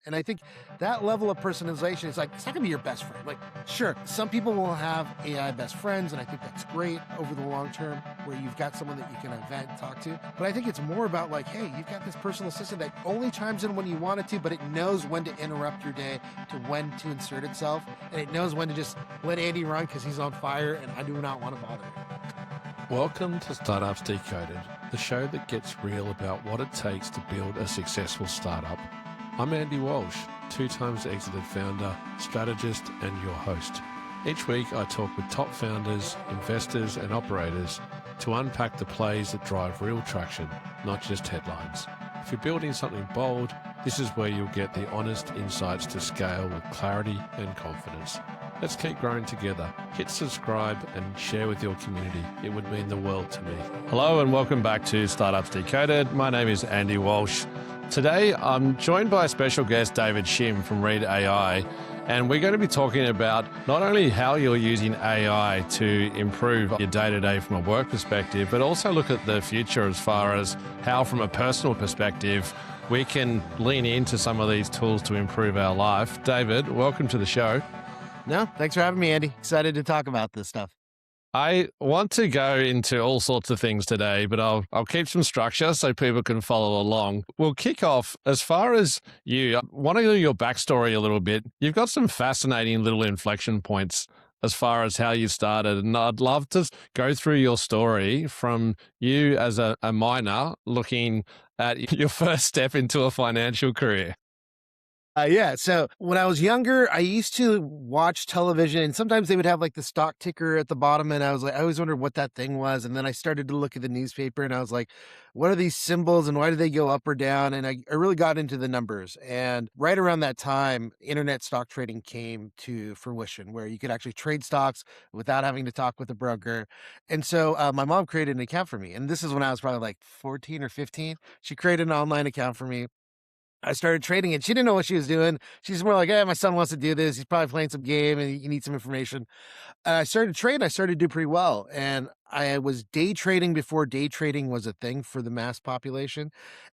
And I think that level of personalization is like, it's not gonna be your best friend. Like, sure, some people will have AI best friends, and I think that's great over the long term, where you've got someone that you can vent and talk to. But I think it's more about like, hey, you've got this personal assistant that only chimes in when you want it to, but it knows when to interrupt your day, to when to insert itself, and it knows when to just let Andy run because he's on fire, and I do not want to bother him. Welcome to Startups Decoded, the show that gets real about what it takes to build a successful startup. I'm Andy Walsh, 2 times exited founder, strategist, and your host. Each week I talk with top founders, investors, and operators to unpack the plays that drive real traction, not just headlines. If you're building something bold, this is where you'll get the honest insights to scale with clarity and confidence. Let's keep growing together. Hit subscribe and share with your community. It would mean the world to me. Hello and welcome back to Startups Decoded. My name is Andy Walsh. Today I'm joined by a special guest, David Shim from Read AI, and we're going to be talking about not only how you're using AI to improve your day-to-day from a work perspective, but also look at the future as far as how, from a personal perspective, we can lean into some of these tools to improve our life. David, welcome to the show. No, thanks for having me, Andy. Excited to talk about this stuff. I want to go into all sorts of things today, but I'll keep some structure so people can follow along. We'll kick off as far as you. I want to know your backstory a little bit. You've got some fascinating little inflection points as far as how you started, and I'd love to go through your story from you as a minor looking at your first step into a financial career. Yeah. So when I was younger, I used to watch television, and sometimes they would have like the stock ticker at the bottom. And I was like, I always wondered what that thing was. And then I started to look at the newspaper, and I was like, what are these symbols and why do they go up or down? And I really got into the numbers. And right around that time, internet stock trading came to fruition, where you could actually trade stocks without having to talk with a broker. And so my mom created an account for me. And this is when I was probably like 14 or 15. She created an online account for me. I started trading it. She didn't know what she was doing. She's more like, "Hey, my son wants to do this. He's probably playing some game and he needs some information." And I started trading. I started to do pretty well. And I was day trading before day trading was a thing for the mass population.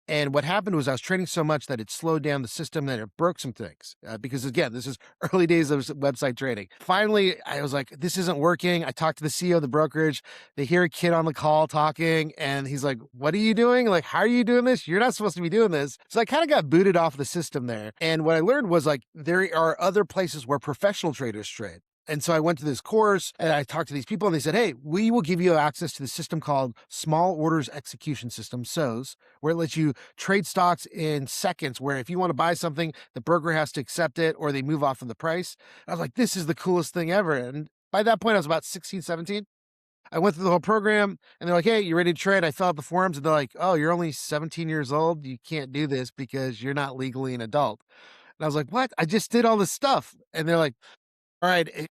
And what happened was I was trading so much that it slowed down the system, that it broke some things. Because again, this is early days of website trading. Finally, I was like, this isn't working. I talked to the CEO of the brokerage. They hear a kid on the call talking, and he's like, "What are you doing? Like, how are you doing this? You're not supposed to be doing this." So I kind of got booted off the system there. And what I learned was like, there are other places where professional traders trade. And so I went to this course and I talked to these people, and they said, "Hey, we will give you access to the system called Small Orders Execution System, SOS, where it lets you trade stocks in seconds, where if you want to buy something, the broker has to accept it or they move off of the price." I was like, this is the coolest thing ever. And by that point, I was about 16, 17. I went through the whole program, and they're like, "Hey, you ready to trade?" I filled out the forms, and they're like, "Oh, you're only 17 years old. You can't do this because you're not legally an adult." And I was like, "What? I just did all this stuff." And they're like, "All right,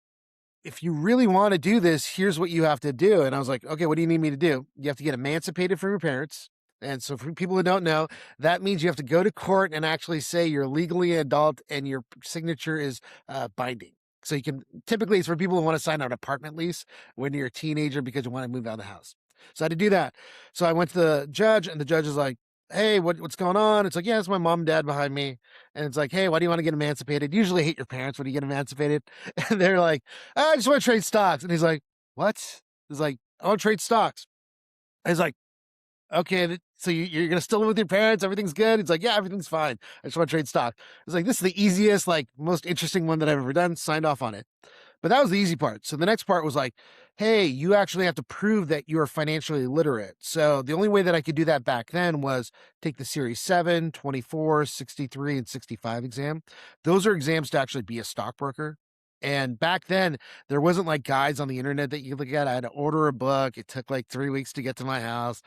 if you really want to do this, here's what you have to do." And I was like, "Okay, what do you need me to do?" "You have to get emancipated from your parents." And so for people who don't know, that means you have to go to court and actually say you're legally an adult and your signature is binding. So you can, typically it's for people who want to sign an apartment lease when you're a teenager because you want to move out of the house. So I had to do that. So I went to the judge, and the judge is like, "Hey, what's going on?" It's like, "Yeah, it's my mom and dad behind me." And it's like, "Hey, why do you want to get emancipated?" Usually hate your parents when you get emancipated. And they're like, "I just want to trade stocks." And he's like, "What?" He's like, "I want to trade stocks." I was like, "Okay, so you're going to still live with your parents? Everything's good?" He's like, "Yeah, everything's fine. I just want to trade stock." It's like, this is the easiest, like most interesting one that I've ever done. Signed off on it. But that was the easy part. So the next part was like, "Hey, you actually have to prove that you're financially literate." So the only way that I could do that back then was take the Series 7, 24, 63, and 65 exam. Those are exams to actually be a stockbroker. And back then, there wasn't like guides on the internet that you could look at. I had to order a book. It took like 3 weeks to get to my house.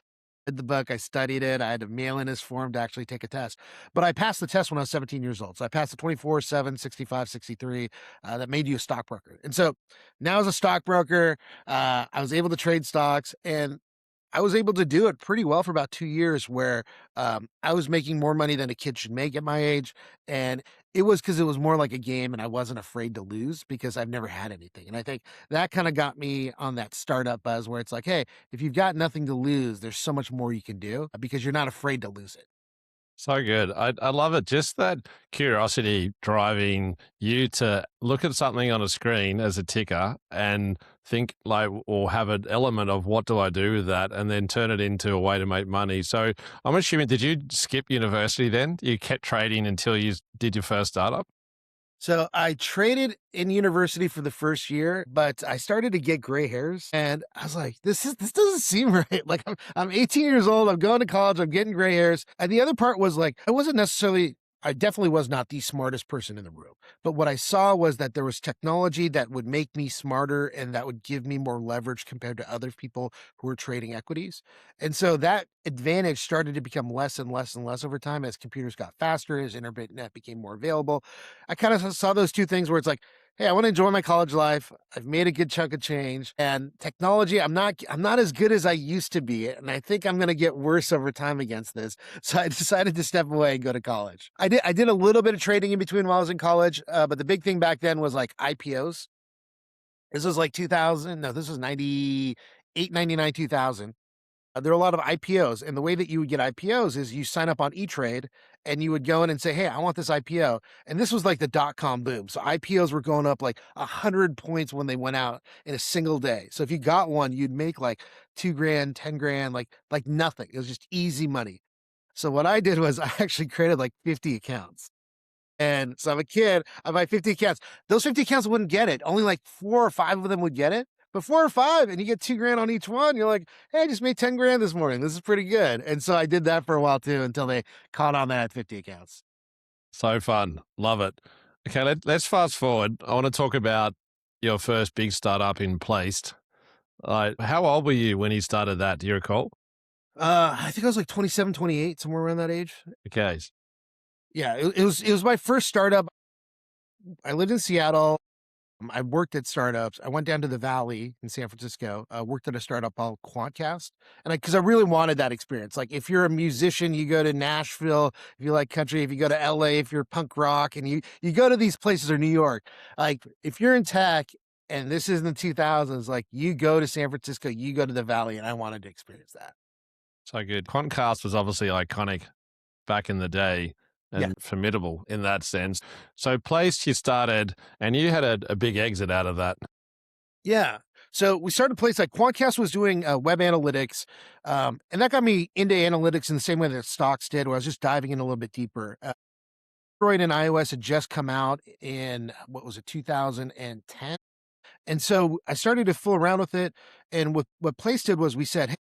Read the book, I studied it. I had to mail in his form to actually take a test. But I passed the test when I was 17 years old. So I passed the 24, 7, 65, 63. That made you a stockbroker. And so now as a stockbroker, I was able to trade stocks, and I was able to do it pretty well for about 2 years, where I was making more money than a kid should make at my age. And it was because it was more like a game, and I wasn't afraid to lose because I've never had anything. And I think that kind of got me on that startup buzz, where it's like, hey, if you've got nothing to lose, there's so much more you can do because you're not afraid to lose it. So good. I love it. Just that curiosity driving you to look at something on a screen as a ticker and think like, or have an element of what do I do with that, and then turn it into a way to make money. So I'm assuming, did you skip university then? You kept trading until you did your first startup? So I traded in university for the first year, but I started to get gray hairs and I was like, this doesn't seem right. Like I'm 18 years old, I'm going to college, I'm getting gray hairs. And the other part was like, I definitely was not the smartest person in the room. But what I saw was that there was technology that would make me smarter and that would give me more leverage compared to other people who were trading equities. And so that advantage started to become less and less and less over time as computers got faster, as internet became more available. I kind of saw those two things where it's like, hey, I want to enjoy my college life. I've made a good chunk of change, and technology, I'm not as good as I used to be, and I think I'm going to get worse over time against this. So I decided to step away and go to college. I did a little bit of trading in between while I was in college, but the big thing back then was like IPOs. This was like 2000. No, this was 98, 99, 2000. There are a lot of IPOs, and the way that you would get IPOs is you sign up on E-Trade, and you would go in and say, "Hey, I want this IPO." And this was like the dot-com boom, so IPOs were going up like 100 points when they went out in a single day. So if you got one, you'd make like 2 grand, 10 grand, like nothing. It was just easy money. So what I did was I actually created like 50 accounts. And so I'm a kid, I buy 50 accounts. Those 50 accounts wouldn't get it. Only like 4 or 5 of them would get it. But 4 or 5, and you get 2 grand on each one. You're like, hey, I just made 10 grand this morning. This is pretty good. And so I did that for a while too until they caught on that at 50 accounts. So fun. Love it. Okay, let's fast forward. I want to talk about your first big startup in Placed. How old were you when you started that? Do you recall? I think I was like 27, 28, somewhere around that age. Okay. Yeah, it was my first startup. I lived in Seattle. I worked at startups. I went down to the Valley in San Francisco, worked at a startup called Quantcast. And because I really wanted that experience. Like if you're a musician, you go to Nashville, if you like country, if you go to LA, if you're punk rock and you go to these places or New York, like if you're in tech and this is in the 2000s, like you go to San Francisco, you go to the Valley, and I wanted to experience that. So good. Concast was obviously iconic back in the day Yeah. and formidable in that sense. So Placed, you started and you had a big exit out of that. Yeah. So we started a place like Quantcast was doing web analytics, and that got me into analytics in the same way that stocks did, where I was just diving in a little bit deeper. Android and iOS had just come out in what was it, 2010, and so I started to fool around with it. And what Place did was we said, hey,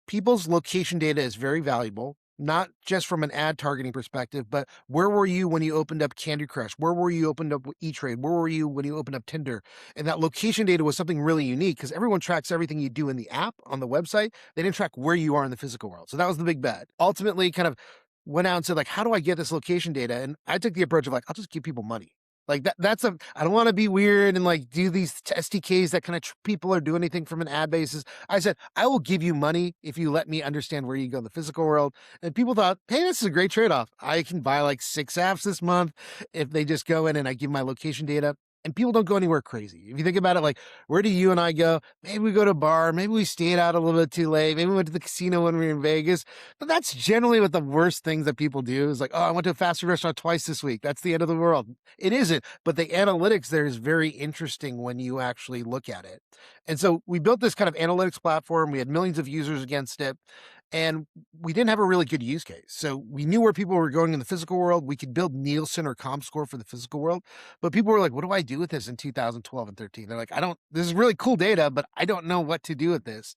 people's location data is very valuable, not just from an ad targeting perspective, but where were you when you opened up Candy Crush? Where were you opened up E-Trade? Where were you when you opened up Tinder? And that location data was something really unique because everyone tracks everything you do in the app on the website. They didn't track where you are in the physical world. So that was the big bet. Ultimately, kind of went out and said, like, how do I get this location data? And I took the approach of like, I'll just give people money. Like I don't want to be weird and like do these SDKs that kind of people are doing anything from an ad basis. I said, I will give you money if you let me understand where you go in the physical world. And people thought, hey, this is a great trade off. I can buy like 6 apps this month if they just go in and I give my location data. And people don't go anywhere crazy. If you think about it, like, where do you and I go? Maybe we go to a bar. Maybe we stayed out a little bit too late. Maybe we went to the casino when we were in Vegas. But that's generally what the worst things that people do is like, oh, I went to a fast food restaurant twice this week. That's the end of the world. It isn't. But the analytics there is very interesting when you actually look at it. And so we built this kind of analytics platform. We had millions of users against it. And we didn't have a really good use case. So we knew where people were going in the physical world. We could build Nielsen or ComScore for the physical world. But people were like, what do I do with this in 2012 and 13? They're like, this is really cool data, but I don't know what to do with this.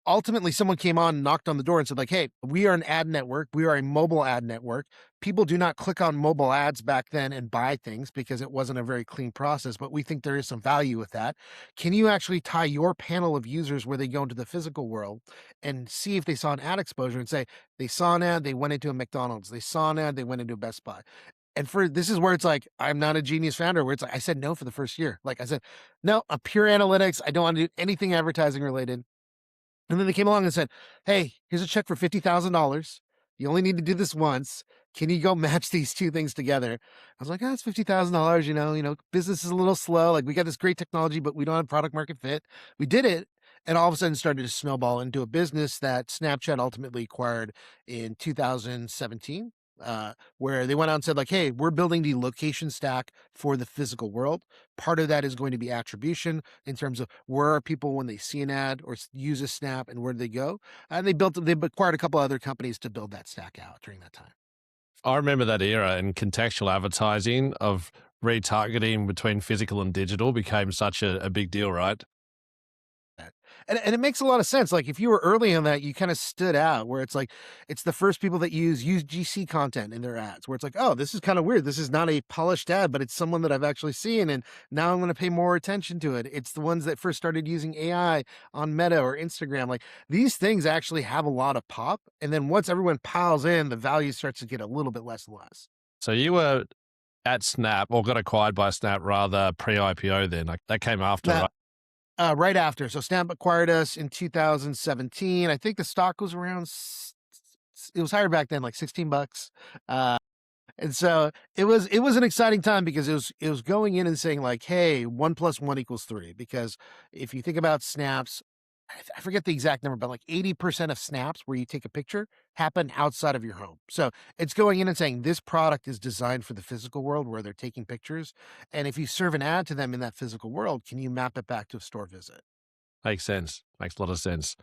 Ultimately, someone came on, knocked on the door and said like, hey, we are an ad network. We are a mobile ad network. People do not click on mobile ads back then and buy things because it wasn't a very clean process, but we think there is some value with that. Can you actually tie your panel of users where they go into the physical world and see if they saw an ad exposure and say they saw an ad, they went into a McDonald's, they saw an ad, they went into a Best Buy. And for this is where it's like, I'm not a genius founder, where it's like, I said no for the first year. Like I said, no, a pure analytics. I don't want to do anything advertising related. And then they came along and said, hey, here's a check for $50,000. You only need to do this once. Can you go match these two things together? I was like, oh, it's $50,000. Business is a little slow. Like we got this great technology, but we don't have product market fit. We did it. and all of a sudden started to snowball into a business that Snapchat ultimately acquired in 2017. Where they went out and said, like, hey, we're building the location stack for the physical world. Part of that is going to be attribution in terms of where are people when they see an ad or use a snap and where do they go. And they acquired a couple other companies to build that stack out during that time. I remember that era, and contextual advertising of retargeting between physical and digital became such a big deal, right? That. And it makes a lot of sense. Like if you were early on that, you kind of stood out where it's like it's the first people that use UGC content in their ads, where it's like, oh, this is kind of weird. This is not a polished ad, but it's someone that I've actually seen, and now I'm going to pay more attention to it. It's the ones that first started using AI on Meta or Instagram. Like these things actually have a lot of pop, and then once everyone piles in, the value starts to get a little bit less and less. So you were at Snap, or got acquired by Snap rather, pre-IPO then. Like that came after, Now, right? right after. So Snap acquired us in 2017. I think the stock was around, it was higher back then, like $16. Uh, and so it was an exciting time because it was going in and saying like, hey, 1 + 1 = 3. Because if you think about snaps, I forget the exact number, but like 80% of snaps where you take a picture happen outside of your home. So it's going in and saying this product is designed for the physical world where they're taking pictures. And if you serve an ad to them in that physical world, can you map it back to a store visit? Makes sense. Makes a lot of sense.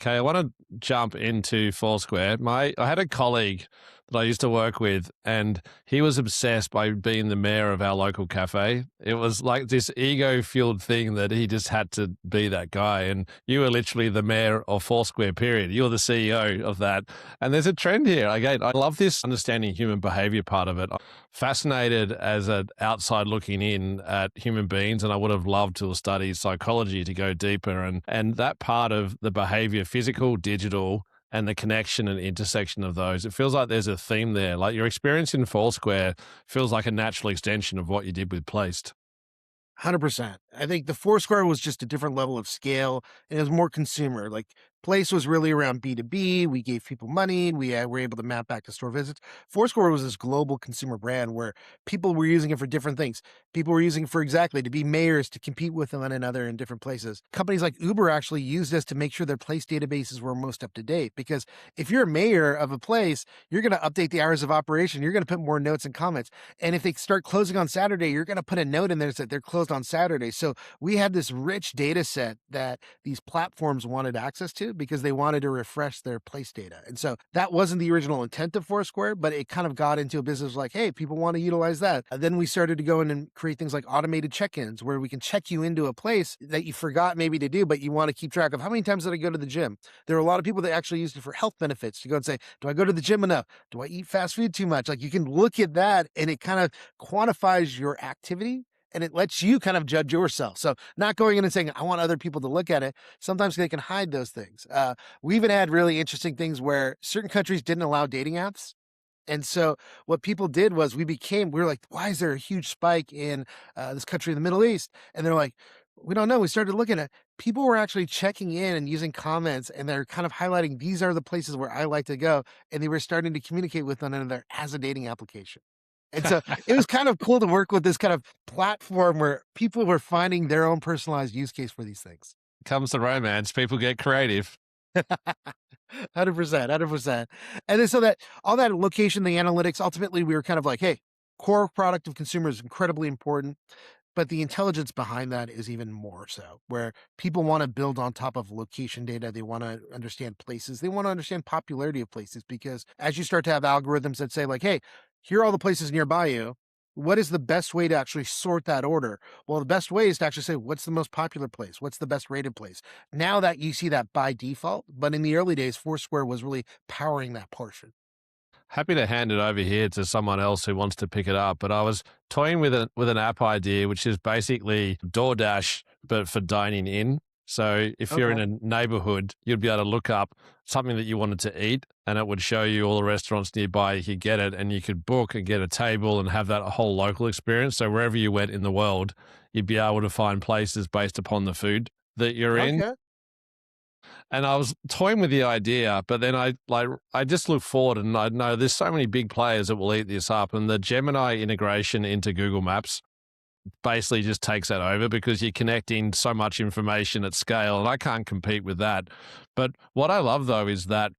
Okay, I want to jump into Foursquare. I had a colleague that I used to work with, and he was obsessed by being the mayor of our local cafe. It was like this ego-fueled thing that he just had to be that guy. And you were literally the mayor of Foursquare, period. You're the CEO of that. And there's a trend here. Again, I love this understanding human behavior part of it. I'm fascinated as an outside looking in at human beings, and I would have loved to have studied psychology to go deeper. And that part of the behavior, physical, digital, and the connection and intersection of those, it feels like there's a theme there. Like your experience in Foursquare feels like a natural extension of what you did with Placed. 100%. I think the Foursquare was just a different level of scale, and it was more consumer. Like Place was really around B2B. We gave people money. We were able to map back to store visits. Foursquare was this global consumer brand where people were using it for different things. People were using it for exactly to be mayors to compete with one another in different places. Companies like Uber actually used this to make sure their place databases were most up to date. Because if you're a mayor of a place, you're going to update the hours of operation. You're going to put more notes and comments. And if they start closing on Saturday, you're going to put a note in there that they're closed on Saturday. So we had this rich data set that these platforms wanted access to because they wanted to refresh their place data. And so that wasn't the original intent of Foursquare, but it kind of got into a business like, hey, people want to utilize that. And then we started to go in and create things like automated check-ins where we can check you into a place that you forgot maybe to do, but you want to keep track of how many times did I go to the gym? There are a lot of people that actually used it for health benefits to go and say, do I go to the gym enough? Do I eat fast food too much? Like you can look at that and it kind of quantifies your activity and it lets you kind of judge yourself. So not going in and saying, I want other people to look at it. Sometimes they can hide those things. We even had really interesting things where certain countries didn't allow dating apps. And so what people did was we were like, why is there a huge spike in this country in the Middle East? And they're like, we don't know. We started looking at people were actually checking in and using comments and they're kind of highlighting these are the places where I like to go. And they were starting to communicate with one another as a dating application. And so it was kind of cool to work with this kind of platform where people were finding their own personalized use case for these things. Comes the romance. People get creative. 100%, 100%. And then so that all that location, the analytics, ultimately we were kind of like, hey, core product of consumer is incredibly important. But the intelligence behind that is even more so, where people want to build on top of location data. They want to understand places. They want to understand popularity of places because as you start to have algorithms that say like, hey, here are all the places nearby you. What is the best way to actually sort that order? Well, the best way is to actually say, what's the most popular place? What's the best rated place? Now that you see that by default, but in the early days, Foursquare was really powering that portion. Happy to hand it over here to someone else who wants to pick it up. But I was toying with an app idea, which is basically DoorDash, but for dining in. So if you're in Okay. a neighborhood, you'd be able to look up something that you wanted to eat and it would show you all the restaurants nearby. You could get it and you could book and get a table and have that whole local experience. So wherever you went in the world, you'd be able to find places based upon the food that you're in. Okay. And I was toying with the idea, but then I just look forward and I know there's so many big players that will eat this up. And the Gemini integration into Google Maps basically just takes that over because you're connecting so much information at scale, and I can't compete with that. But what I love though is that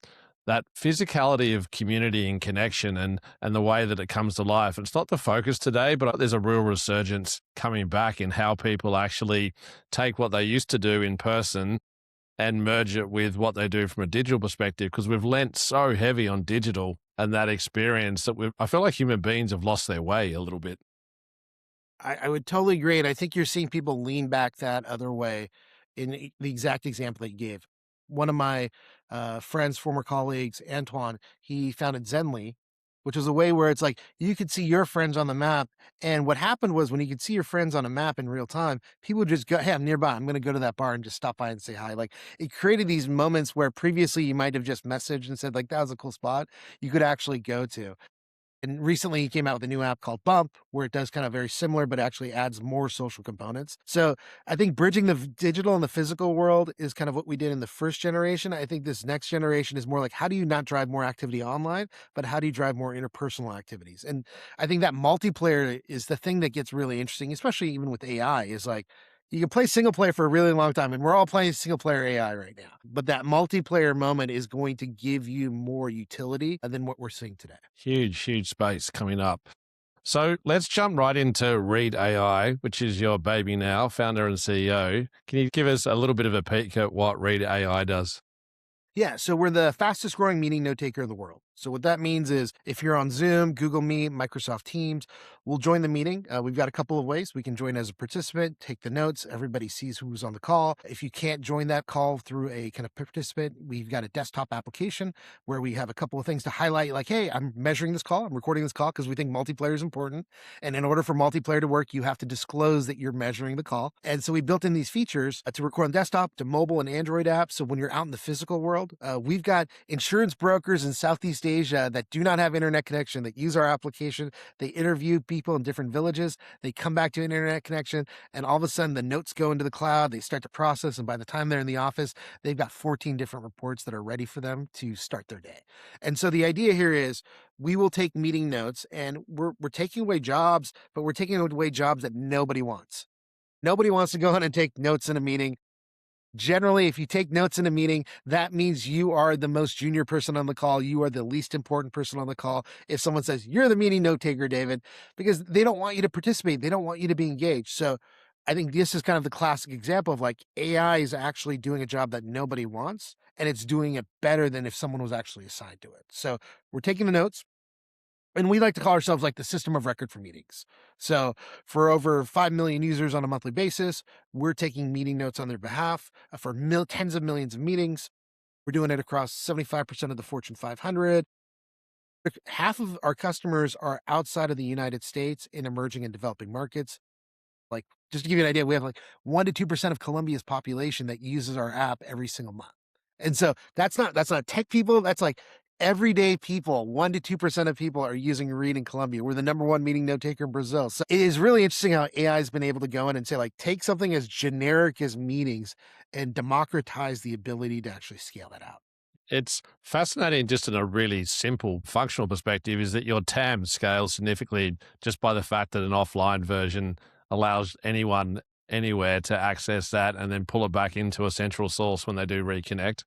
physicality of community and connection and the way that it comes to life. It's not the focus today, but there's a real resurgence coming back in how people actually take what they used to do in person and merge it with what they do from a digital perspective, because we've lent so heavy on digital and that experience that I feel like human beings have lost their way a little bit. I would totally agree, and I think you're seeing people lean back that other way in the exact example that you gave. One of my friends, former colleagues, Antoine, he founded Zenly, which was a way where it's like you could see your friends on the map. And what happened was when you could see your friends on a map in real time, people would just go, "Hey, I'm nearby. I'm going to go to that bar and just stop by and say hi." Like it created these moments where previously you might have just messaged and said, like, that was a cool spot you could actually go to. And recently he came out with a new app called Bump, where it does kind of very similar, but actually adds more social components. So I think bridging the digital and the physical world is kind of what we did in the first generation. I think this next generation is more like, how do you not drive more activity online, but how do you drive more interpersonal activities? And I think that multiplayer is the thing that gets really interesting, especially even with AI, is like, you can play single player for a really long time, and we're all playing single player AI right now. But that multiplayer moment is going to give you more utility than what we're seeing today. Huge, huge space coming up. So let's jump right into Read AI, which is your baby now, founder and CEO. Can you give us a little bit of a peek at what Read AI does? Yeah, so we're the fastest growing meeting note taker in the world. So what that means is if you're on Zoom, Google Meet, Microsoft Teams, we'll join the meeting. We've got a couple of ways. We can join as a participant, take the notes. Everybody sees who's on the call. If you can't join that call through a kind of participant, we've got a desktop application where we have a couple of things to highlight, like, hey, I'm measuring this call, I'm recording this call because we think multiplayer is important. And in order for multiplayer to work, you have to disclose that you're measuring the call. And so we built in these features to record on desktop, to mobile and Android apps. So when you're out in the physical world, we've got insurance brokers in Southeast Asia that do not have internet connection that use our application. They interview people in different villages. They come back to an internet connection, and all of a sudden the notes go into the cloud. They start to process, and by the time they're in the office, they've got 14 different reports that are ready for them to start their day. And so the idea here is we will take meeting notes, and we're taking away jobs, but we're taking away jobs that nobody wants. Nobody wants to go in and take notes in a meeting. Generally, if you take notes in a meeting, that means you are the most junior person on the call. You are the least important person on the call. If someone says, "You're the meeting note taker, David," because they don't want you to participate, they don't want you to be engaged. So I think this is kind of the classic example of like AI is actually doing a job that nobody wants, and it's doing it better than if someone was actually assigned to it. So we're taking the notes. And we like to call ourselves like the system of record for meetings. So for over 5 million users on a monthly basis, we're taking meeting notes on their behalf for tens of millions of meetings. We're doing it across 75% of the Fortune 500. Half of our customers are outside of the United States in emerging and developing markets. Like, just to give you an idea, we have like 1 to 2% of Colombia's population that uses our app every single month. And so that's not tech people, that's like everyday people. 1 to 2% of people are using Read in Colombia. We're the number one meeting note taker in Brazil. So it is really interesting how AI has been able to go in and say, like, take something as generic as meetings and democratize the ability to actually scale that out. It's fascinating just in a really simple functional perspective is that your TAM scales significantly just by the fact that an offline version allows anyone anywhere to access that and then pull it back into a central source when they do reconnect.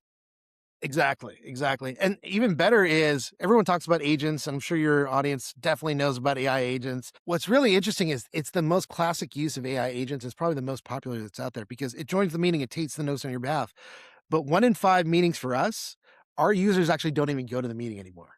Exactly, exactly. And even better is everyone talks about agents. I'm sure your audience definitely knows about AI agents. What's really interesting is it's the most classic use of AI agents. It's probably the most popular that's out there because it joins the meeting, it takes the notes on your behalf. But 1 in 5 meetings for us, our users actually don't even go to the meeting anymore.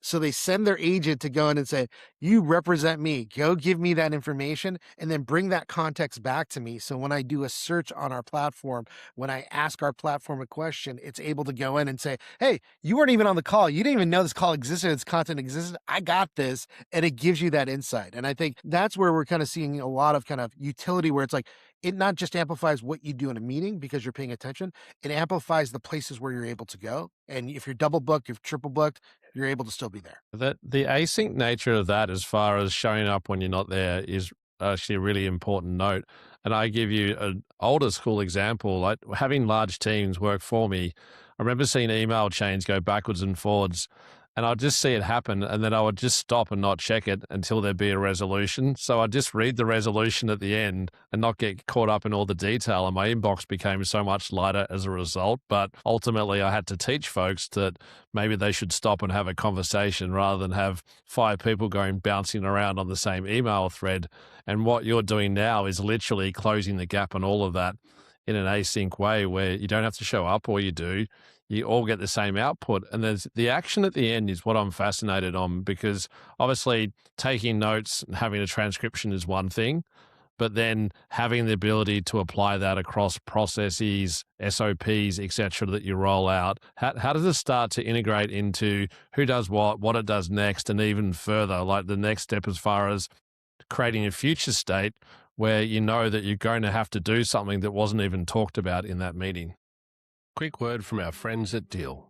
So they send their agent to go in and say, "You represent me. Go give me that information and then bring that context back to me." So when I do a search on our platform, when I ask our platform a question, it's able to go in and say, "Hey, you weren't even on the call. You didn't even know this call existed, this content existed. I got this." And it gives you that insight. And I think that's where we're kind of seeing a lot of kind of utility where it's like, it not just amplifies what you do in a meeting because you're paying attention, it amplifies the places where you're able to go. And if you're double booked, if triple booked, you're able to still be there. The async nature of that, as far as showing up when you're not there, is actually a really important note. And I give you an older school example, like having large teams work for me. I remember seeing email chains go backwards and forwards. and I'd just see it happen, and then I would just stop and not check it until there'd be a resolution. So I'd just read the resolution at the end and not get caught up in all the detail, and my inbox became so much lighter as a result. But ultimately, I had to teach folks that maybe they should stop and have a conversation rather than have 5 people going bouncing around on the same email thread. And what you're doing now is literally closing the gap on all of that in an async way where you don't have to show up, or you do. You all get the same output. And there's the action at the end is what I'm fascinated on, because obviously taking notes and having a transcription is one thing, but then having the ability to apply that across processes, SOPs, etc., that you roll out. How does it start to integrate into who does what it does next, and even further, like the next step as far as creating a future state where you know that you're going to have to do something that wasn't even talked about in that meeting? Quick word from our friends at Deal.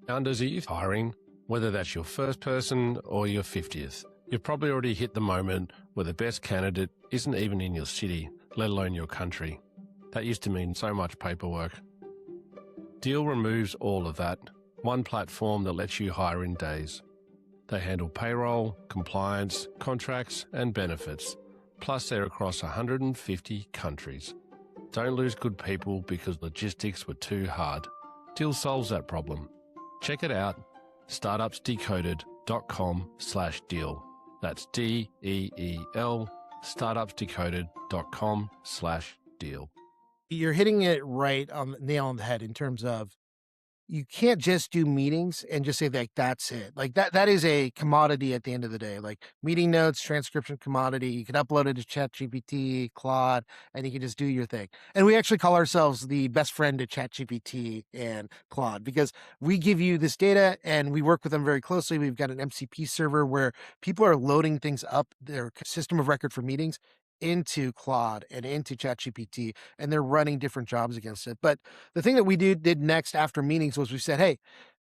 Founders, are you hiring? Whether that's your first person or your 50th, you've probably already hit the moment where the best candidate isn't even in your city, let alone your country. That used to mean so much paperwork. Deal removes all of that. One platform that lets you hire in days. They handle payroll, compliance, contracts, and benefits. Plus, they're across 150 countries. Don't lose good people because logistics were too hard. Deal solves that problem. Check it out. startupsdecoded.com/deal. That's DEEL, startupsdecoded.com/deal. You're hitting it right on the nail on the head in terms of you can't just do meetings and just say like that's it. Like that is a commodity at the end of the day. Like meeting notes, transcription commodity. You can upload it to ChatGPT, Claude, and you can just do your thing. And we actually call ourselves the best friend to ChatGPT and Claude because we give you this data and we work with them very closely. We've got an MCP server where people are loading things up, their system of record for meetings, into Claude and into ChatGPT, and they're running different jobs against it. But the thing that we did next after meetings was we said, hey,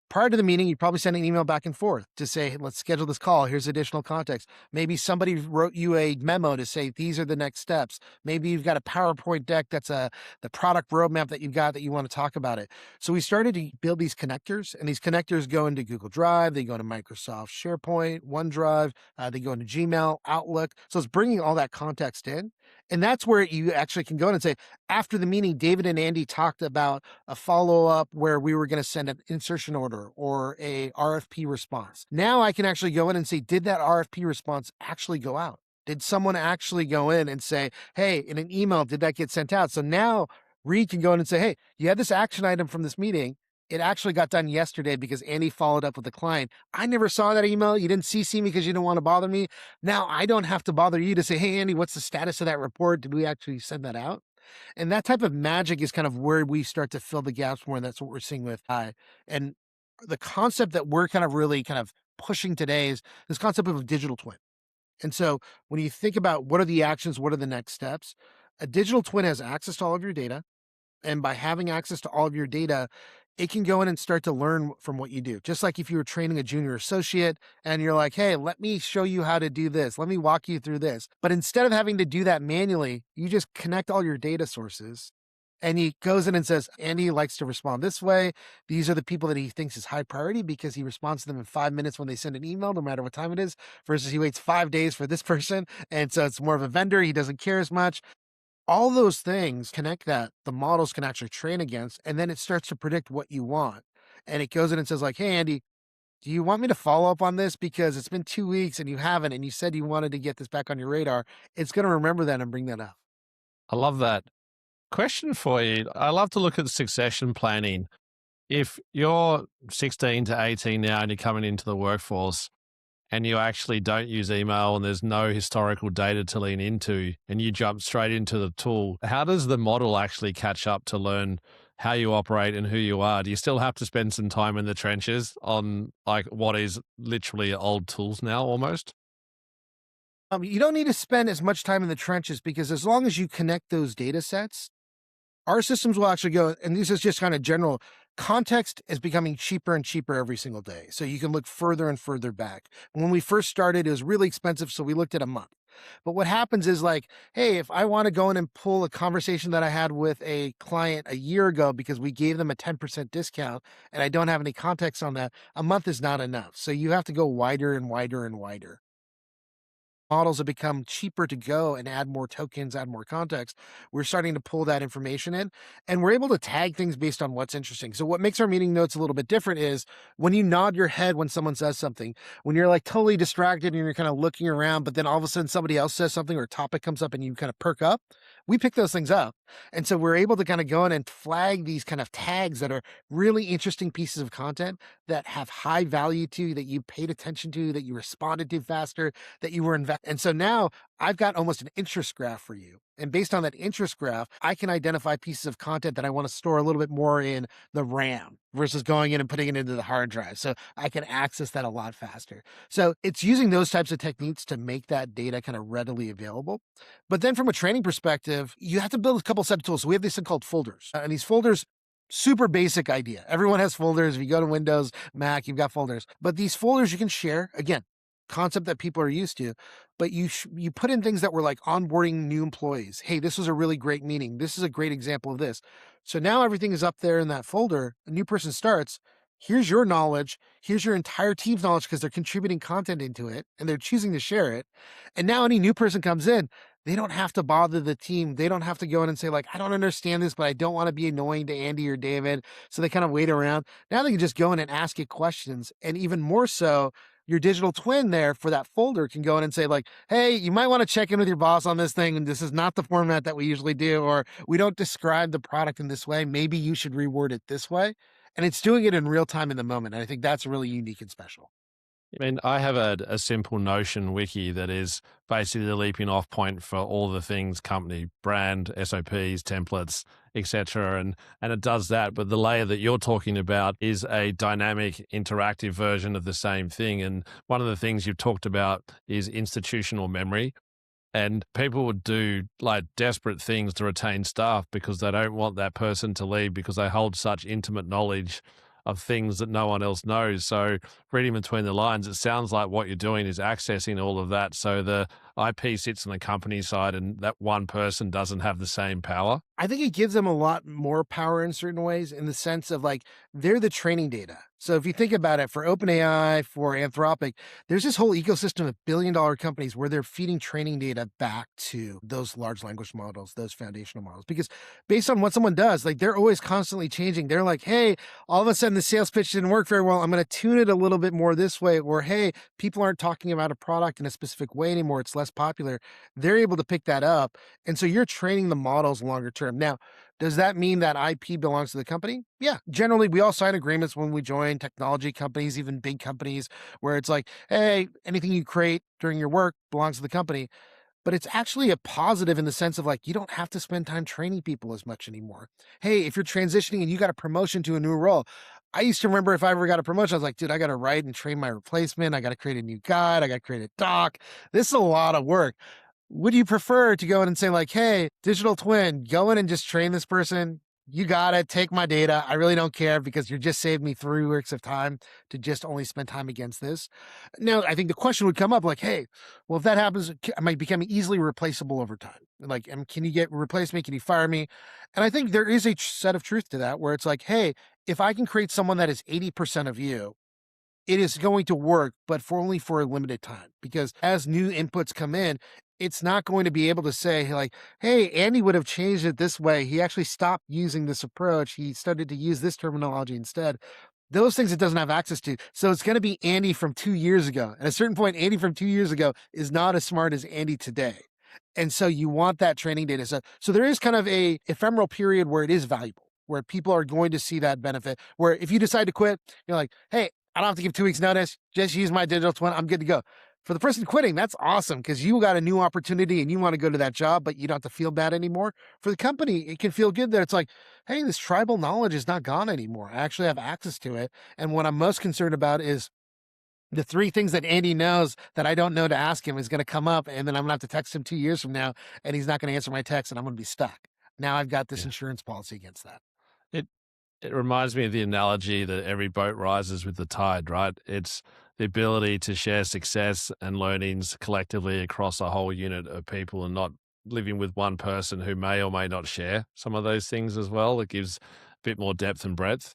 prior to the meeting, you probably send an email back and forth to say, hey, let's schedule this call. Here's additional context. Maybe somebody wrote you a memo to say, these are the next steps. Maybe you've got a PowerPoint deck that's the product roadmap that you've got that you want to talk about it. So we started to build these connectors, and these connectors go into Google Drive. They go to Microsoft SharePoint, OneDrive. They go into Gmail, Outlook. So it's bringing all that context in. And that's where you actually can go in and say, after the meeting, David and Andy talked about a follow-up where we were going to send an insertion order or a RFP response. Now I can actually go in and say, did that RFP response actually go out? Did someone actually go in and say, hey, in an email, did that get sent out? So now Reed can go in and say, hey, you had this action item from this meeting. It actually got done yesterday because Andy followed up with the client. I never saw that email. You didn't CC me because you didn't want to bother me. Now I don't have to bother you to say, hey, Andy, what's the status of that report? Did we actually send that out? And that type of magic is kind of where we start to fill the gaps more. And that's what we're seeing with AI. And the concept that we're kind of really kind of pushing today is this concept of a digital twin. And so when you think about what are the actions, what are the next steps, a digital twin has access to all of your data. And by having access to all of your data, it can go in and start to learn from what you do. Just like if you were training a junior associate and you're like, hey, let me show you how to do this. Let me walk you through this. But instead of having to do that manually, you just connect all your data sources. And he goes in and says, Andy likes to respond this way. These are the people that he thinks is high priority because he responds to them in 5 minutes when they send an email, no matter what time it is, versus he waits 5 days for this person. And so it's more of a vendor. He doesn't care as much. All those things connect that the models can actually train against, and then it starts to predict what you want. And it goes in and says like, hey, Andy, do you want me to follow up on this? Because it's been 2 weeks and you haven't, and you said you wanted to get this back on your radar. It's going to remember that and bring that up. I love that. Question for you. I love to look at succession planning. If you're 16 to 18 now and you're coming into the workforce and you actually don't use email and there's no historical data to lean into and you jump straight into the tool, how does the model actually catch up to learn how you operate and who you are? Do you still have to spend some time in the trenches on like what is literally old tools now almost? You don't need to spend as much time in the trenches because as long as you connect those data sets, our systems will actually go, and this is just kind of general, Context is becoming cheaper and cheaper every single day. So you can look further and further back. When we first started, it was really expensive. So we looked at a month. But what happens is like, hey, if I want to go in and pull a conversation that I had with a client a year ago because we gave them a 10% discount and I don't have any context on that, a month is not enough. So you have to go wider and wider and wider. Models have become cheaper to go and add more tokens, add more context. We're starting to pull that information in and we're able to tag things based on what's interesting. So, what makes our meeting notes a little bit different is when you nod your head when someone says something, when you're like totally distracted and you're kind of looking around, but then all of a sudden somebody else says something or a topic comes up and you kind of perk up, we pick those things up. And so, we're able to kind of go in and flag these kind of tags that are really interesting pieces of content that have high value to you, that you paid attention to, that you responded to faster, that you were invested. And so now I've got almost an interest graph for you. And based on that interest graph, I can identify pieces of content that I want to store a little bit more in the RAM versus going in and putting it into the hard drive. So I can access that a lot faster. So it's using those types of techniques to make that data kind of readily available. But then from a training perspective, you have to build a couple set of tools. So we have this thing called folders. And these folders, super basic idea. Everyone has folders. If you go to Windows, Mac, you've got folders. But these folders you can share. Again, concept that people are used to, but you put in things that were like onboarding new employees. Hey, this was a really great meeting. This is a great example of this. So now everything is up there in that folder. A new person starts. Here's your knowledge. Here's your entire team's knowledge because they're contributing content into it and they're choosing to share it. And now any new person comes in, they don't have to bother the team. They don't have to go in and say like, I don't understand this, but I don't want to be annoying to Andy or David. So they kind of wait around. Now they can just go in and ask it questions. And even more so, your digital twin there for that folder can go in and say like, hey, you might want to check in with your boss on this thing. And this is not the format that we usually do, or we don't describe the product in this way. Maybe you should reword it this way. And it's doing it in real time in the moment. And I think that's really unique and special. I mean, I have a simple Notion wiki that is basically the leaping off point for all the things company, brand, SOPs, templates, etc. And it does that. But the layer that you're talking about is a dynamic, interactive version of the same thing. And one of the things you've talked about is institutional memory. And people would do like desperate things to retain staff because they don't want that person to leave because they hold such intimate knowledge of things that no one else knows. So reading between the lines, it sounds like what you're doing is accessing all of that. So the IP sits on the company side and that one person doesn't have the same power. I think it gives them a lot more power in certain ways in the sense of like they're the training data. So if you think about it, for OpenAI, for Anthropic, there's this whole ecosystem of billion-dollar companies where they're feeding training data back to those large language models, those foundational models. Because based on what someone does, like they're always constantly changing. They're like, hey, all of a sudden the sales pitch didn't work very well. I'm going to tune it a little bit more this way. Or hey, people aren't talking about a product in a specific way anymore. It's less popular. They're able to pick that up. And so you're training the models longer term. Now, does that mean that IP belongs to the company? Yeah. Generally, we all sign agreements when we join technology companies, even big companies, where it's like, hey, anything you create during your work belongs to the company. But it's actually a positive in the sense of like, you don't have to spend time training people as much anymore. Hey, if you're transitioning and you got a promotion to a new role, I used to remember if I ever got a promotion, I was like, dude, I got to write and train my replacement. I got to create a new guide. I got to create a doc. This is a lot of work. Would you prefer to go in and say like, hey, digital twin, go in and just train this person? You got it. Take my data. I really don't care because you just saved me 3 weeks of time to just only spend time against this. Now, I think the question would come up like, hey, well, if that happens, am I becoming easily replaceable over time? Like, can you replace me? Can you fire me? And I think there is a set of truth to that where it's like, hey, if I can create someone that is 80% of you, it is going to work, but only for a limited time. Because as new inputs come in, it's not going to be able to say like, hey, Andy would have changed it this way. He actually stopped using this approach. He started to use this terminology instead. Those things it doesn't have access to. So it's going to be Andy from 2 years ago. At a certain point, Andy from 2 years ago is not as smart as Andy today. And so you want that training data. So there is kind of a ephemeral period where it is valuable, where people are going to see that benefit, where if you decide to quit, you're like, hey, I don't have to give 2 weeks notice. Just use my digital twin. I'm good to go. For the person quitting, that's awesome because you got a new opportunity and you want to go to that job, but you don't have to feel bad anymore. For the company, it can feel good that it's like, hey, this tribal knowledge is not gone anymore. I actually have access to it. And what I'm most concerned about is the 3 things that Andy knows that I don't know to ask him is going to come up. And then I'm going to have to text him 2 years from now and he's not going to answer my text and I'm going to be stuck. Now I've got this Yeah. insurance policy against that. It It reminds me of the analogy that every boat rises with the tide, right? It's the ability to share success and learnings collectively across a whole unit of people and not living with one person who may or may not share some of those things as well. It gives a bit more depth and breadth.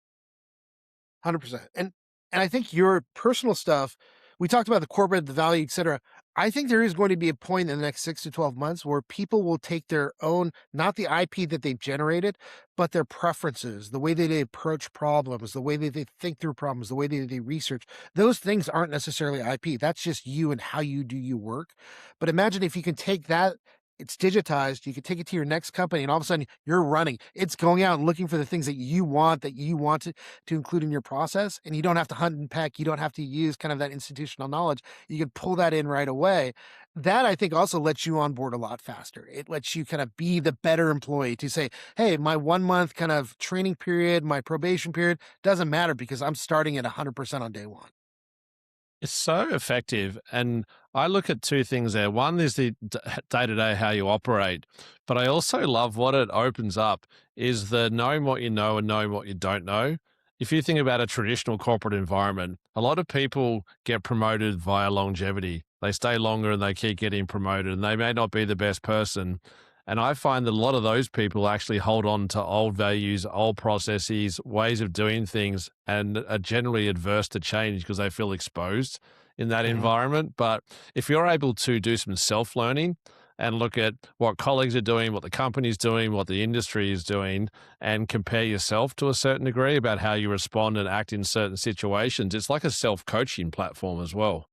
100%. And I think your personal stuff, we talked about the corporate, the value, et cetera. I think there is going to be a point in the next 6 to 12 months where people will take their own, not the IP that they've generated, but their preferences, the way that they approach problems, the way that they think through problems, the way that they research. Those things aren't necessarily IP. That's just you and how you do your work. But imagine if you can take that, it's digitized, you can take it to your next company, and all of a sudden you're running. It's going out and looking for the things that you want to include in your process, and you don't have to hunt and peck, you don't have to use kind of that institutional knowledge. You can pull that in right away. That I think also lets you on board a lot faster. It lets you kind of be the better employee to say, "Hey, my 1 month kind of training period, my probation period doesn't matter because I'm starting at 100% on day 1." It's so effective. And I look at two things there. One is the day to day how you operate, but I also love what it opens up is the knowing what you know and knowing what you don't know. If you think about a traditional corporate environment, a lot of people get promoted via longevity. They stay longer and they keep getting promoted, and they may not be the best person. And I find that a lot of those people actually hold on to old values, old processes, ways of doing things, and are generally adverse to change because they feel exposed in that Mhm. environment. But if you're able to do some self learning and look at what colleagues are doing, what the company's doing, what the industry is doing, and compare yourself to a certain degree about how you respond and act in certain situations, it's like a self coaching platform as well.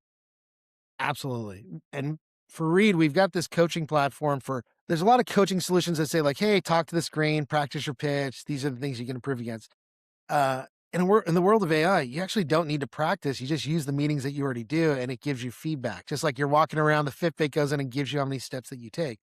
Absolutely. And for Reed, we've got this coaching platform for there's a lot of coaching solutions that say like, "Hey, talk to the screen, practice your pitch. These are the things you can improve against." Uh, in the world of AI, you actually don't need to practice. You just use the meetings that you already do, and it gives you feedback. Just like you're walking around, the Fitbit goes in and gives you how many steps that you take.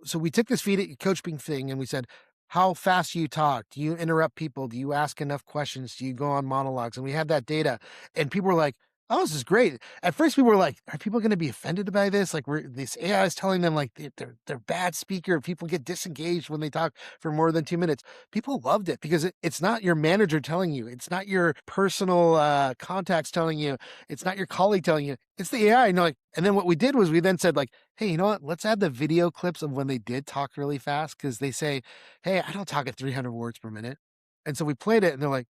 So we took this feed coaching thing and we said, how fast do you talk? Do you interrupt people? Do you ask enough questions? Do you go on monologues? And we had that data, and people were like, "Oh, this is great." At first, people were like, "Are people going to be offended by this? Like, this AI is telling them like they're bad speaker. People get disengaged when they talk for more than 2 minutes." People loved it because it's not your manager telling you, it's not your personal contacts telling you, it's not your colleague telling you, it's the AI. And, like, and then what we did was we then said like, "Hey, you know what? Let's add the video clips of when they did talk really fast because they say, 'Hey, I don't talk at 300 words per minute.'" And so we played it and they're like,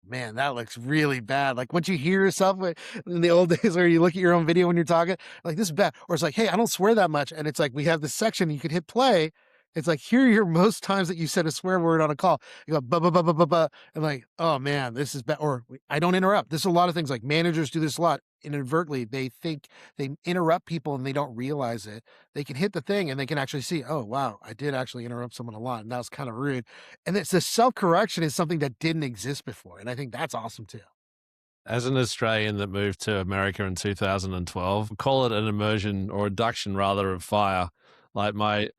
"Man, that looks really bad." Like, once you hear yourself in the old days where you look at your own video when you're talking, like, "This is bad." Or it's like, "Hey, I don't swear that much." And it's like, we have this section, you could hit play. It's like, here are your most times that you said a swear word on a call. You go, "Ba, ba, ba, ba, ba, ba." And like, "Oh man, this is bad." Or I don't interrupt. There's a lot of things like managers do this a lot inadvertently. They think they interrupt people and they don't realize it. They can hit the thing and they can actually see, "Oh, wow, I did actually interrupt someone a lot. And that was kind of rude." And it's the self-correction is something that didn't exist before, and I think that's awesome too. As an Australian that moved to America in 2012, call it an immersion or induction rather of fire. Like my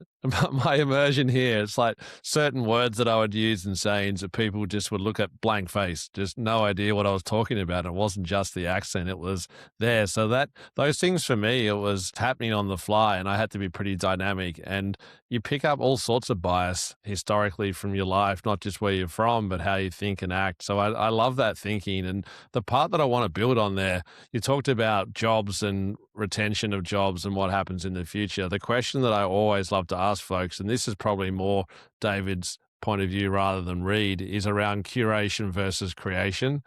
my immersion here, it's like certain words that I would use and sayings that people just would look at blank face, just no idea what I was talking about. It wasn't just the accent; it was there. So that those things for me, it was happening on the fly, and I had to be pretty dynamic. And you pick up all sorts of bias historically from your life, not just where you're from, but how you think and act. So I love that thinking. And the part that I want to build on there, you talked about jobs and retention of jobs and what happens in the future. The question that I always love to ask folks, and this is probably more David's point of view rather than Reed, is around curation versus creation.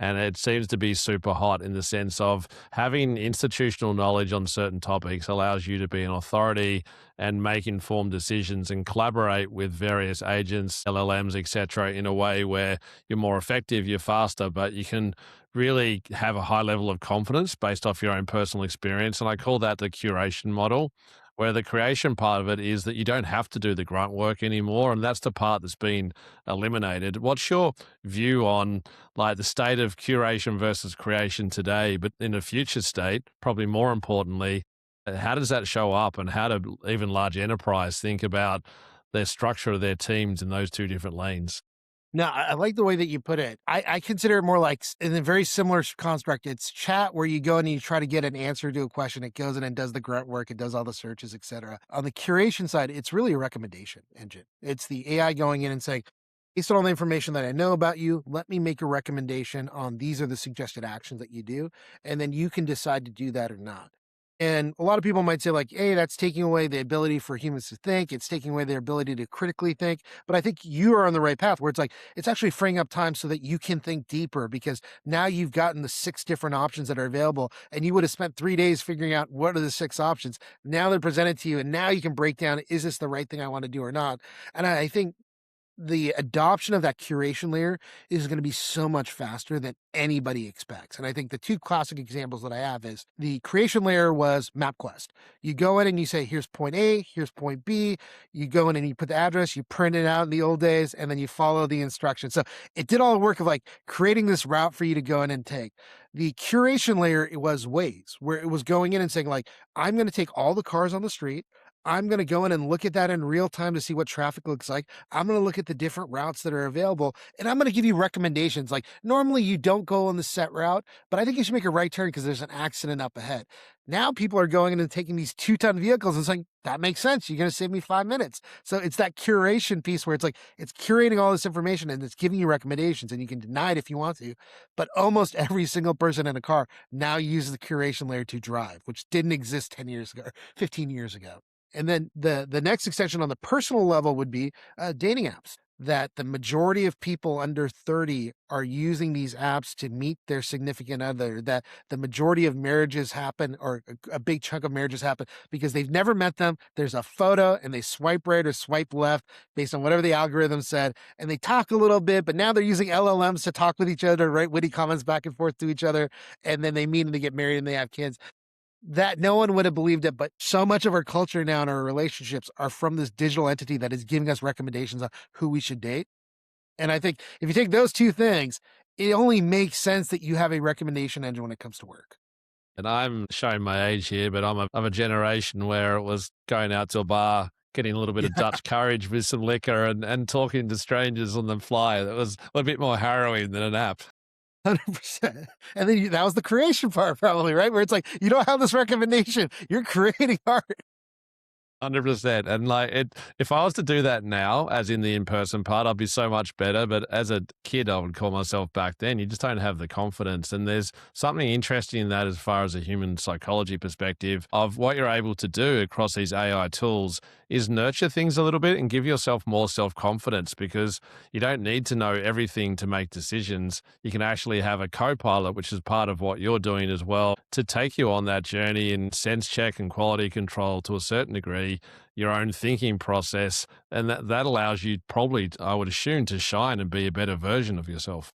And it seems to be super hot in the sense of having institutional knowledge on certain topics allows you to be an authority and make informed decisions and collaborate with various agents, LLMs, etc., in a way where you're more effective, you're faster, but you can really have a high level of confidence based off your own personal experience. And I call that the curation model, where the creation part of it is that you don't have to do the grunt work anymore. And that's the part that's been eliminated. What's your view on like the state of curation versus creation today, but in a future state, probably more importantly, how does that show up and how do even large enterprise think about their structure of their teams in those two different lanes? No, I like the way that you put it. I consider it more like in a very similar construct. It's chat where you go and you try to get an answer to a question. It goes in and does the grunt work. It does all the searches, etc. On the curation side, it's really a recommendation engine. It's the AI going in and saying, Based on all the information that I know about you, let me make a recommendation on these are the suggested actions that you do, and then you can decide to do that or not. And a lot of people might say, like, hey, that's taking away the ability for humans to think. It's taking away their ability to critically think. But I think you are on the right path where it's like, it's actually freeing up time so that you can think deeper because now you've gotten the six different options that are available. And you would have spent 3 days figuring out what are the six options. Now they're presented to you. And now you can break down, is this the right thing I want to do or not? And I think the adoption of that curation layer is going to be so much faster than anybody expects. And I think the two classic examples that I have is the creation layer was MapQuest. You go in and you say, here's point A, here's point B. You go in and you put the address, you print it out in the old days, and then you follow the instructions. So it did all the work of like creating this route for you to go in and take. The curation layer, it was Waze, where it was going in and saying, like, I'm going to take all the cars on the street. I'm going to go in and look at that in real time to see what traffic looks like. I'm going to look at the different routes that are available and I'm going to give you recommendations. Like normally you don't go on the set route, but I think you should make a right turn because there's an accident up ahead. Now people are going in and taking these 2-ton vehicles and saying, that makes sense. You're going to save me 5 minutes. So it's that curation piece where it's like, it's curating all this information and it's giving you recommendations and you can deny it if you want to. But almost every single person in a car now uses the curation layer to drive, which didn't exist 10 years ago, 15 years ago. And then the next extension on the personal level would be dating apps. That the majority of people under 30 are using these apps to meet their significant other. That the majority of marriages happen, or a big chunk of marriages happen, because they've never met them. There's a photo, and they swipe right or swipe left based on whatever the algorithm said, and they talk a little bit. But now they're using LLMs to talk with each other, write witty comments back and forth to each other, and then they meet and they get married and they have kids that no one would have believed it, but so much of our culture now and our relationships are from this digital entity that is giving us recommendations on who we should date. And I think if you take those two things, it only makes sense that you have a recommendation engine when it comes to work. And I'm showing my age here, but I'm a generation where it was going out to a bar, getting a little bit of Yeah, Dutch courage with some liquor and talking to strangers on the fly. That was a bit more harrowing than an app. 100%. And then that was the creation part, probably, right? Where it's like, you don't have this recommendation, you're creating art. 100%. And like it, if I was to do that now, as in the in-person part, I'd be so much better. But as a kid, I would call myself back then. You just don't have the confidence. And there's something interesting in that as far as a human psychology perspective of what you're able to do across these AI tools is nurture things a little bit and give yourself more self-confidence because you don't need to know everything to make decisions. You can actually have a co-pilot, which is part of what you're doing as well, to take you on that journey and sense check and quality control to a certain degree, your own thinking process. And that allows you probably, I would assume, to shine and be a better version of yourself.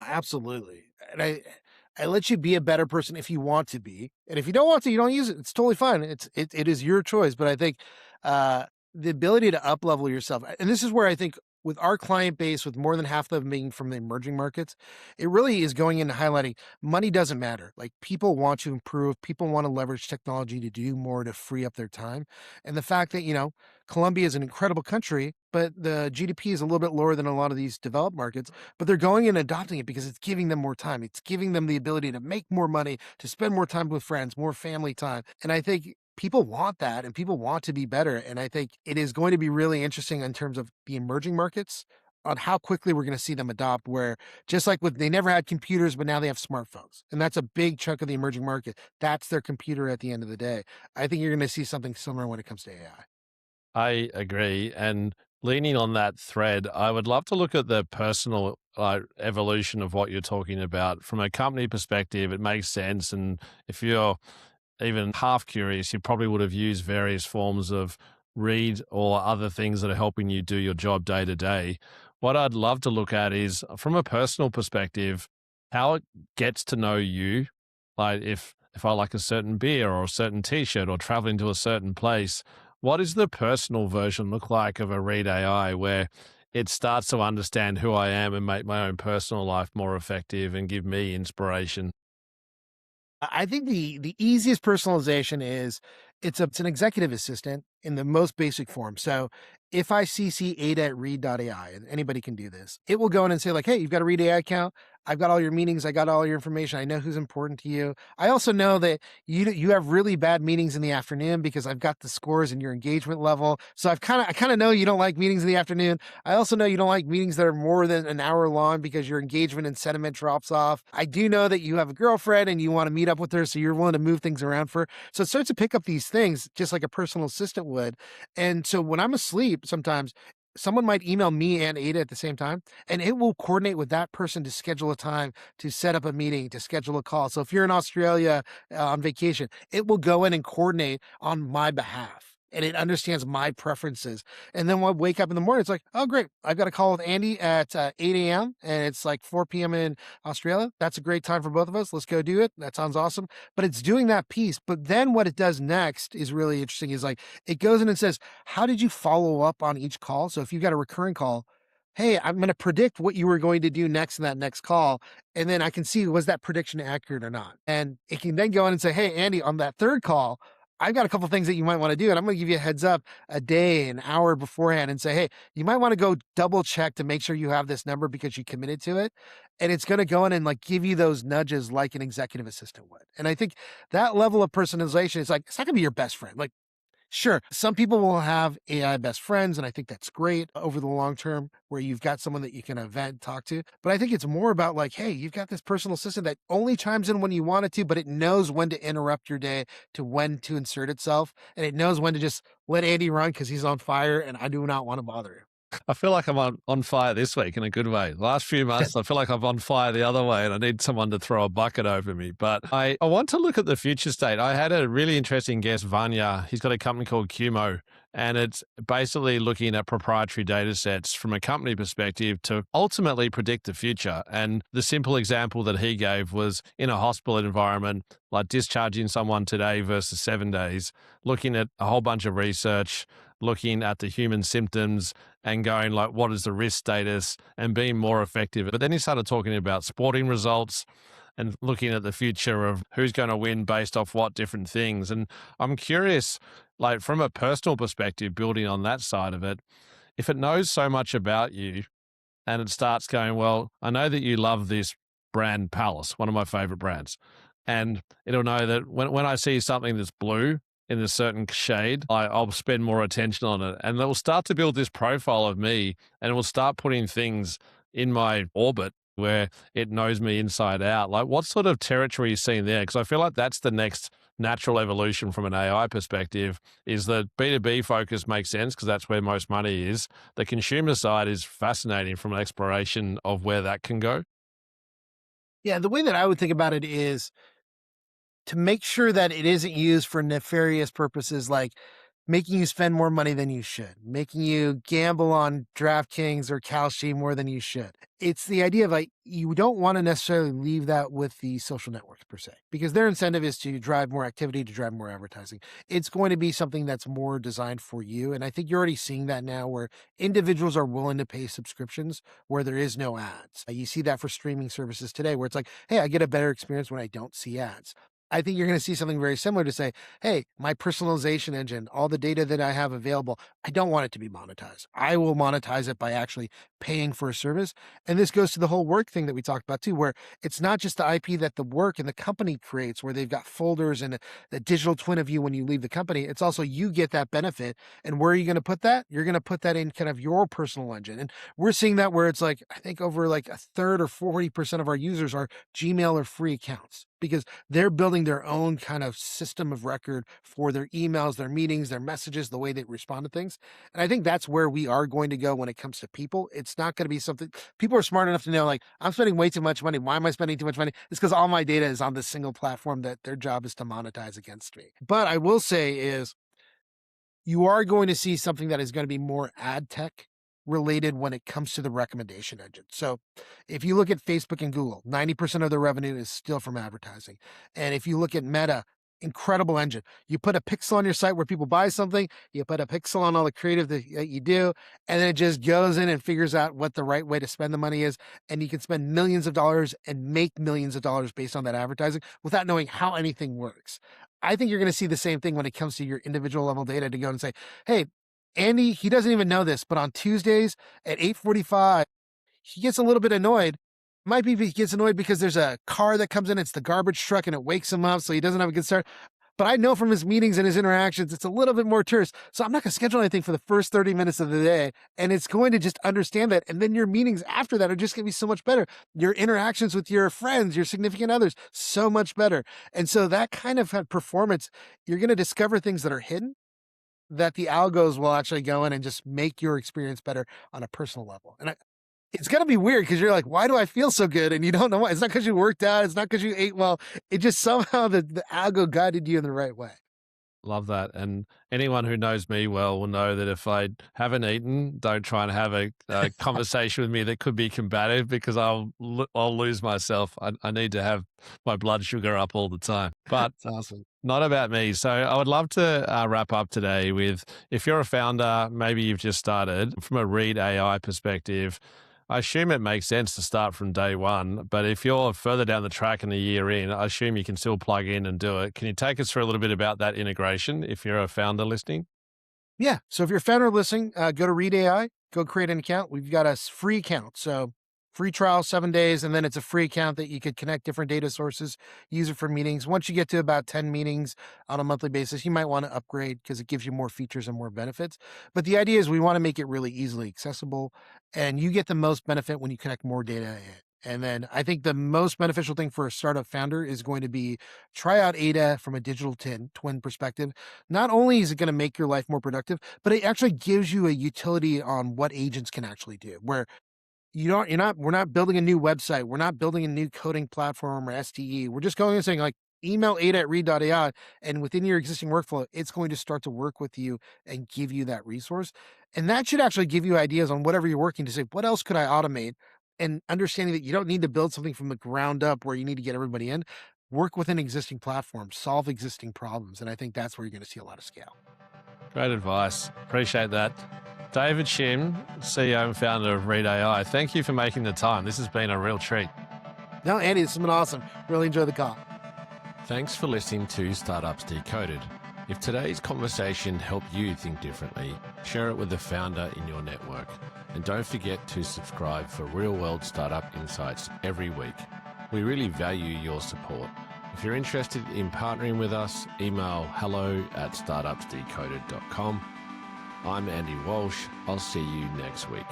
Absolutely. And I let you be a better person if you want to be. And if you don't want to, you don't use it. It's totally fine. It is your choice. But I think uh the ability to up level yourself, and this is where I think with our client base, with more than half of them being from the emerging markets, it really is going into highlighting money doesn't matter. Like people want to improve, people want to leverage technology to do more to free up their time. And the fact that, Colombia is an incredible country, but the GDP is a little bit lower than a lot of these developed markets, but they're going and adopting it because it's giving them more time. It's giving them the ability to make more money, to spend more time with friends, more family time. And I think people want that and people want to be better. And I think it is going to be really interesting in terms of the emerging markets on how quickly we're going to see them adopt, where just like with they never had computers, but now they have smartphones. And that's a big chunk of the emerging market. That's their computer at the end of the day. I think you're going to see something similar when it comes to AI. I agree. And leaning on that thread, I would love to look at the personal evolution of what you're talking about. From a company perspective, it makes sense. And if you're even half curious, you probably would have used various forms of read or other things that are helping you do your job day to day. What I'd love to look at is from a personal perspective, how it gets to know you. Like if I like a certain beer or a certain t-shirt or traveling to a certain place, what does the personal version look like of a read AI where it starts to understand who I am and make my own personal life more effective and give me inspiration? I think the easiest personalization is It's an executive assistant in the most basic form. So if I CC Ada at read.ai, and anybody can do this, it will go in and say like, hey, you've got a Read AI account. I've got all your meetings. I got all your information. I know who's important to you. I also know that you have really bad meetings in the afternoon because I've got the scores and your engagement level. So I kind of know you don't like meetings in the afternoon. I also know you don't like meetings that are more than an hour long because your engagement and sentiment drops off. I do know that you have a girlfriend and you want to meet up with her, so you're willing to move things around for her. So it starts to pick up these things just like a personal assistant would. And so when I'm asleep, sometimes someone might email me and Ada at the same time, and it will coordinate with that person to schedule a time to set up a meeting, to schedule a call. So if you're in Australia on vacation, it will go in and coordinate on my behalf. And it understands my preferences. And then when I wake up in the morning, it's like, oh, great. I've got a call with Andy at 8 a.m. and it's like 4 p.m. in Australia. That's a great time for both of us. Let's go do it. That sounds awesome. But it's doing that piece. But then what it does next is really interesting is like, it goes in and says, how did you follow up on each call? So if you've got a recurring call, hey, I'm going to predict what you were going to do next in that next call. And then I can see, was that prediction accurate or not? And it can then go in and say, hey, Andy, on that third call, I've got a couple things that you might want to do. And I'm going to give you a heads up a day, an hour beforehand and say, hey, you might want to go double check to make sure you have this number because you committed to it. And it's going to go in and like give you those nudges like an executive assistant would. And I think that level of personalization is like, it's not going to be your best friend. Like, sure, some people will have AI best friends, and I think that's great over the long term where you've got someone that you can vent, talk to. But I think it's more about like, hey, you've got this personal assistant that only chimes in when you want it to, but it knows when to interrupt your day to when to insert itself. And it knows when to just let Andy run because he's on fire and I do not want to bother him. I feel like I'm on fire this week in a good way. The last few months, I feel like I'm on fire the other way and I need someone to throw a bucket over me. But I want to look at the future state. I had a really interesting guest, Vanya. He's got a company called Qmo, and it's basically looking at proprietary data sets from a company perspective to ultimately predict the future. And the simple example that he gave was in a hospital environment, like discharging someone today versus 7 days, looking at a whole bunch of research, looking at the human symptoms and going like, what is the risk status and being more effective. But then he started talking about sporting results and looking at the future of who's going to win based off what different things. And I'm curious, like from a personal perspective, building on that side of it, if it knows so much about you and it starts going, well, I know that you love this brand Palace, one of my favorite brands. And it'll know that when I see something that's blue in a certain shade, I'll spend more attention on it. And it will start to build this profile of me and it will start putting things in my orbit where it knows me inside out. Like what sort of territory are you seeing there? Because I feel like that's the next natural evolution from an AI perspective is that B2B focus makes sense because that's where most money is. The consumer side is fascinating from an exploration of where that can go. Yeah, the way that I would think about it is to make sure that it isn't used for nefarious purposes like making you spend more money than you should, making you gamble on DraftKings or Kalshi more than you should. It's the idea of like, you don't want to necessarily leave that with the social networks per se, because their incentive is to drive more activity, to drive more advertising. It's going to be something that's more designed for you. And I think you're already seeing that now where individuals are willing to pay subscriptions where there is no ads. You see that for streaming services today where it's like, hey, I get a better experience when I don't see ads. I think you're going to see something very similar to say, hey, my personalization engine, all the data that I have available, I don't want it to be monetized. I will monetize it by actually paying for a service. And this goes to the whole work thing that we talked about too, where it's not just the IP that the work and the company creates, where they've got folders and the digital twin of you when you leave the company. It's also you get that benefit. And where are you going to put that? You're going to put that in kind of your personal engine. And we're seeing that where it's like, I think over like a third or 40% of our users are Gmail or free accounts because they're building their own kind of system of record for their emails, their meetings, their messages, the way they respond to things. And I think that's where we are going to go when it comes to people. It's not going to be something people are smart enough to know, like, I'm spending way too much money. Why am I spending too much money? It's because all my data is on this single platform that their job is to monetize against me. But I will say is you are going to see something that is going to be more ad tech related when it comes to the recommendation engine. So if you look at Facebook and Google, 90% of their revenue is still from advertising. And if you look at Meta, incredible engine. You put a pixel on your site where people buy something, you put a pixel on all the creative that you do, and then it just goes in and figures out what the right way to spend the money is. And you can spend millions of dollars and make millions of dollars based on that advertising without knowing how anything works. I think you're going to see the same thing when it comes to your individual level data to go and say, hey, Andy, he doesn't even know this, but on Tuesdays at 8:45, he gets a little bit annoyed. Might be he gets annoyed because there's a car that comes in, it's the garbage truck, and it wakes him up, so he doesn't have a good start. But I know from his meetings and his interactions, it's a little bit more terse. So I'm not going to schedule anything for the first 30 minutes of the day. And it's going to just understand that. And then your meetings after that are just going to be so much better. Your interactions with your friends, your significant others, so much better. And so that kind of performance, you're going to discover things that are hidden that the algos will actually go in and just make your experience better on a personal level. And it's going to be weird because you're like, why do I feel so good? And you don't know why. It's not because you worked out. It's not because you ate well. It just somehow the algo guided you in the right way. Love that. And anyone who knows me well will know that if I haven't eaten, don't try and have a conversation with me that could be combative, because I'll lose myself. I need to have my blood sugar up all the time. But That's awesome. not about me. So I would love to wrap up today with, if you're a founder, maybe you've just started, from a Read AI perspective, I assume it makes sense to start from day one, but if you're further down the track and a year in, I assume you can still plug in and do it. Can you take us through a little bit about that integration if you're a founder listening? Yeah. So if you're a founder listening, go to Read AI, go create an account. We've got a free account. So free trial, 7 days, and then it's a free account that you could connect different data sources, use it for meetings. Once you get to about 10 meetings on a monthly basis, you might want to upgrade because it gives you more features and more benefits. But the idea is we want to make it really easily accessible, and you get the most benefit when you connect more data in. And then I think the most beneficial thing for a startup founder is going to be try out Ada from a digital twin perspective. Not only is it going to make your life more productive, but it actually gives you a utility on what agents can actually do, where we're not building a new website. We're not building a new coding platform or SDE. We're just going and saying, like, email Ada at read.ai, and within your existing workflow, it's going to start to work with you and give you that resource. And that should actually give you ideas on whatever you're working to say, what else could I automate? And understanding that you don't need to build something from the ground up where you need to get everybody in. Work within existing platforms, solve existing problems. And I think that's where you're going to see a lot of scale. Great advice. Appreciate that. David Shim, CEO and founder of Read AI, thank you for making the time. This has been a real treat. No, Andy, this has been awesome. Really enjoy the call. Thanks for listening to Startups Decoded. If today's conversation helped you think differently, share it with a founder in your network. And don't forget to subscribe for real-world startup insights every week. We really value your support. If you're interested in partnering with us, email hello@startupsdecoded.com. I'm Andy Walsh. I'll see you next week.